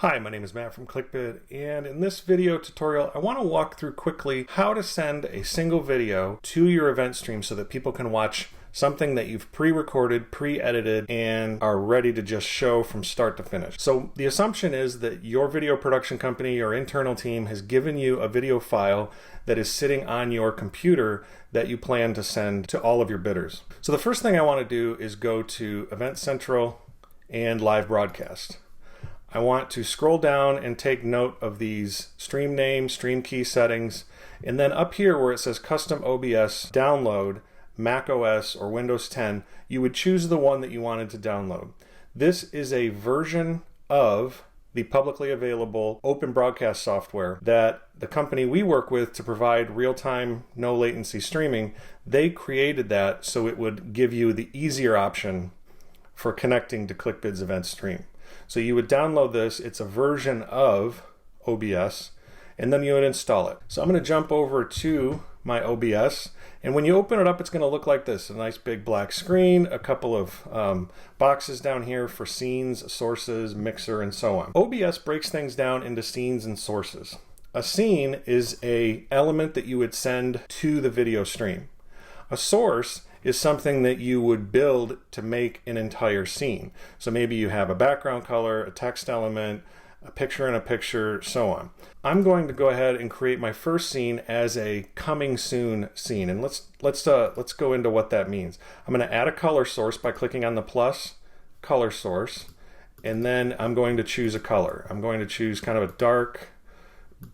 Hi, my name is Matt from ClickBid, and in this video tutorial, I want to walk through quickly how to send a single video to your event stream so that people can watch something that you've pre-recorded, pre-edited, and are ready to just show from start to finish. So the assumption is that your video production company or internal team has given you a video file that is sitting on your computer that you plan to send to all of your bidders. So the first thing I want to do is go to Event Central and Live Broadcast. I want to scroll down and take note of these stream name, stream key settings, and then up here where it says Custom OBS Download, Mac OS or Windows 10, you would choose the one that you wanted to download. This is a version of the publicly available open broadcast software that the company we work with to provide real-time, no latency streaming, they created that so it would give you the easier option for connecting to ClickBid's EventStream. So you would download this, it's a version of OBS, and then you would install it. So I'm going to jump over to my OBS, and when you open it up, it's going to look like this, a nice big black screen, a couple of boxes down here for scenes, sources, mixer, and so on. OBS breaks things down into scenes and sources. A scene is an element that you would send to the video stream. A source is something that you would build to make an entire scene. So maybe you have a background color, a text element, a picture in a picture, so on. I'm going to go ahead and create my first scene as a coming soon scene, and let's go into what that means. I'm going to add a color source by clicking on the plus color source, and then I'm going to choose a color. I'm going to choose kind of a dark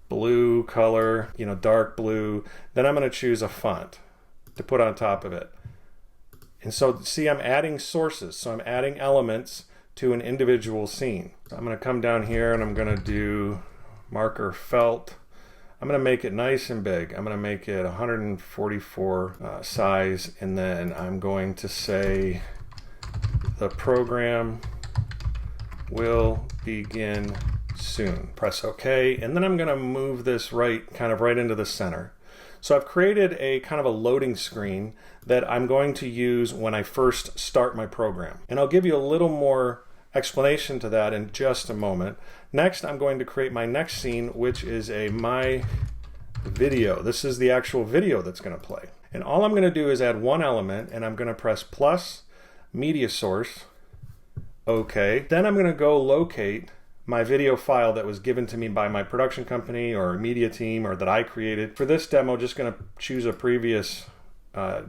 blue color, dark blue. Then I'm going to choose a font to put on top of it. And so see, I'm adding sources, so I'm adding elements to an individual scene. I'm going to come down here and I'm going to do marker felt. I'm going to make it nice and big. I'm going to make it 144 size, and then I'm going to say the program will begin soon. Press OK, and then I'm going to move this right into the center. So I've created a kind of a loading screen that I'm going to use when I first start my program. And I'll give you a little more explanation to that in just a moment. Next, I'm going to create my next scene, which is my video. This is the actual video that's going to play. And all I'm going to do is add one element, and I'm going to press plus media source, OK. Then I'm going to go locate my video file that was given to me by my production company or media team or that I created. For this demo, just going to choose a previous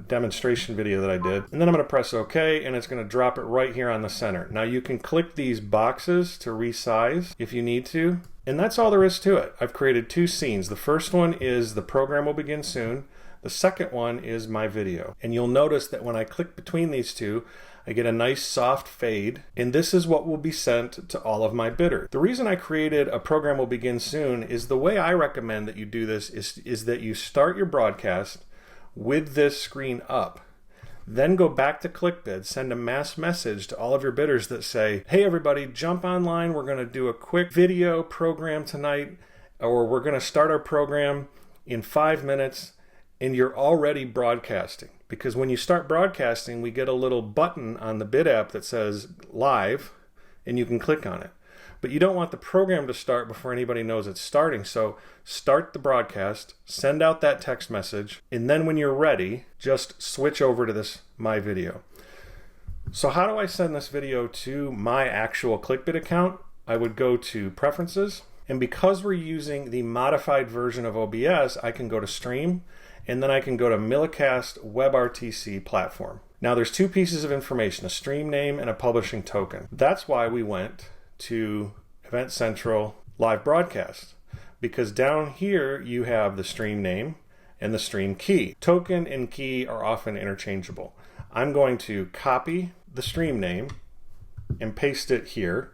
demonstration video that I did. And then I'm going to press OK, and it's going to drop it right here on the center. Now you can click these boxes to resize if you need to. And that's all there is to it. I've created two scenes. The first one is the program will begin soon. The second one is my video. And you'll notice that when I click between these two, I get a nice soft fade, and this is what will be sent to all of my bidders. The reason I created a program will begin soon is the way I recommend that you do this is that you start your broadcast with this screen up. Then go back to ClickBid, send a mass message to all of your bidders that say, hey everybody, jump online, we're going to do a quick video program tonight, or we're going to start our program in 5 minutes, and you're already broadcasting. Because when you start broadcasting, we get a little button on the bid app that says live, and you can click on it. But you don't want the program to start before anybody knows it's starting. So start the broadcast, send out that text message, and then when you're ready, just switch over to this My Video. So how do I send this video to my actual ClickBid account? I would go to Preferences, and because we're using the modified version of OBS, I can go to Stream, and then I can go to Millicast WebRTC platform. Now there's two pieces of information, a stream name and a publishing token. That's why we went to Event Central Live Broadcast, because down here you have the stream name and the stream key. Token and key are often interchangeable. I'm going to copy the stream name and paste it here.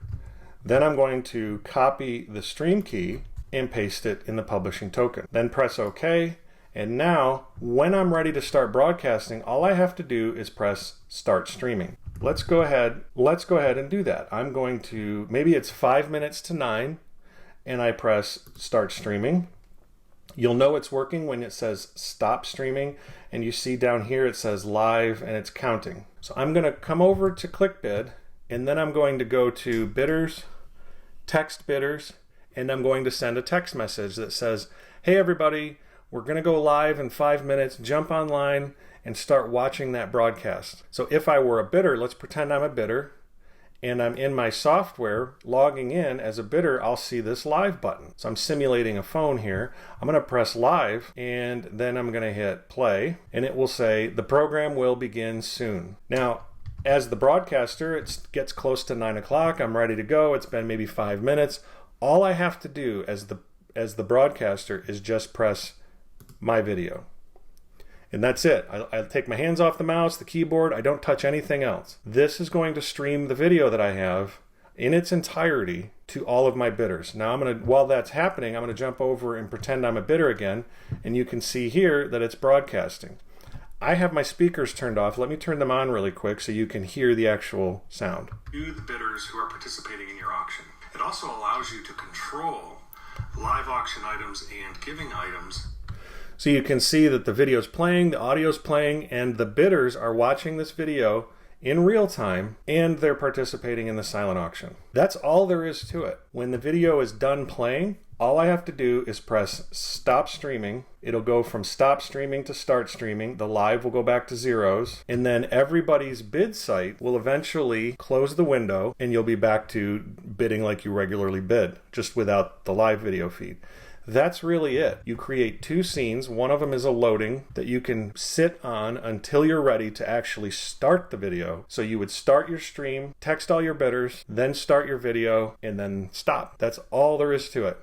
Then I'm going to copy the stream key and paste it in the publishing token. Then press OK. And now, when I'm ready to start broadcasting, all I have to do is press Start Streaming. Let's go ahead and do that. I'm going to, maybe it's 5 minutes to 9, and I press Start Streaming. You'll know it's working when it says Stop Streaming, and you see down here it says Live, and it's counting. So I'm going to come over to ClickBid, and then I'm going to go to Bidders, text bidders, and I'm going to send a text message that says, hey everybody, we're going to go live in 5 minutes, jump online and start watching that broadcast. So if I were a bidder, let's pretend I'm a bidder, and I'm in my software logging in as a bidder, I'll see this live button. So I'm simulating a phone here. I'm going to press live, and then I'm going to hit play, and it will say the program will begin soon. Now, as the broadcaster, it gets close to 9 o'clock. I'm ready to go. It's been maybe 5 minutes. All I have to do as the broadcaster is just press my video. And that's it. I take my hands off the mouse, the keyboard. I don't touch anything else. This is going to stream the video that I have in its entirety to all of my bidders. Now while that's happening, I'm going to jump over and pretend I'm a bidder again. And you can see here that it's broadcasting. I have my speakers turned off. Let me turn them on really quick so you can hear the actual sound. To the bidders who are participating in your auction. It also allows you to control live auction items and giving items. So you can see that the video's playing, the audio's playing, and the bidders are watching this video in real time, and they're participating in the silent auction. That's all there is to it. When the video is done playing, all I have to do is press stop streaming. It'll go from stop streaming to start streaming. The live will go back to zeros, and then everybody's bid site will eventually close the window, and you'll be back to bidding like you regularly bid, just without the live video feed. That's really it. You create 2 scenes. One of them is a loading that you can sit on until you're ready to actually start the video. So you would start your stream, text all your bidders, then start your video, and then stop. That's all there is to it.